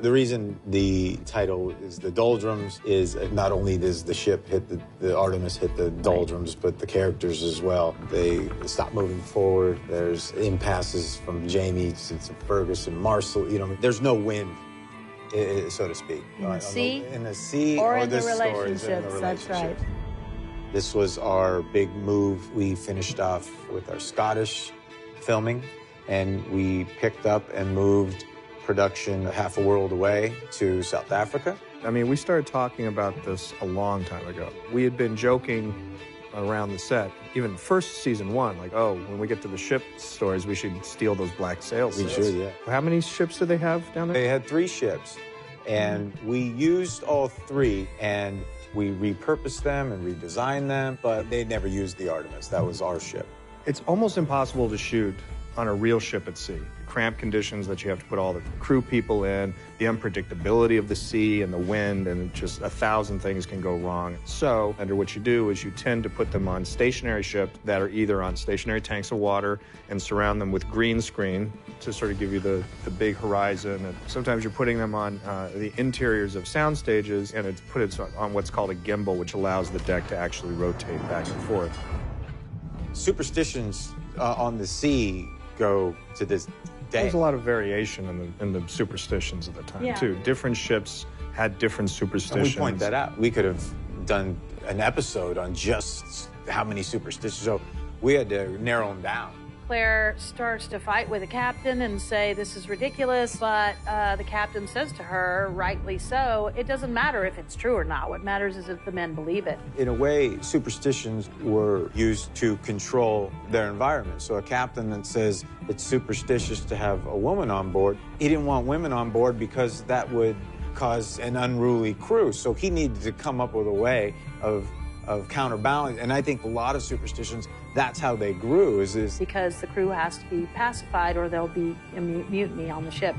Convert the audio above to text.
The reason the title is the Doldrums is not only does the ship hit the Artemis hit the Doldrums, but the characters as well. They stop moving forward. There's impasses from Jamie to Fergus and Marcel. You know, there's no wind, so to speak. In the sea? In the sea or or in the the stories in the relationships, that's right. This was our big move. We finished off with our Scottish filming, and we picked up and moved production half a world away to South Africa. I mean, we started talking about this a long time ago. We had been joking around the set, even first season one, like, oh, when we get to the ship stories, we should steal those black sails. We should, yeah. How many ships do they have down there? They had 3 ships, and we used all 3, and we repurposed them and redesigned them, but they never used the Artemis. That was our ship. It's almost impossible to shoot on a real ship at sea. Cramped conditions that you have to put all the crew people in, the unpredictability of the sea and the wind, and just 1,000 things can go wrong. So, under what you do is you tend to put them on stationary ships that are either on stationary tanks of water and surround them with green screen to sort of give you the big horizon. And sometimes you're putting them on the interiors of sound stages, and it's put on what's called a gimbal, which allows the deck to actually rotate back and forth. Superstitions on the sea go to this day. There's a lot of variation in the superstitions of the time, too. Different ships had different superstitions. And we point that out. We could have done an episode on just how many superstitions, so we had to narrow them down. Claire starts to fight with the captain and say, this is ridiculous, but the captain says to her, rightly so, it doesn't matter if it's true or not. What matters is if the men believe it. In a way, superstitions were used to control their environment. So a captain that says it's superstitious to have a woman on board, he didn't want women on board because that would cause an unruly crew. So he needed to come up with a way of counterbalance. And I think a lot of superstitions, that's how they grew, is because the crew has to be pacified or there'll be a mutiny on the ship.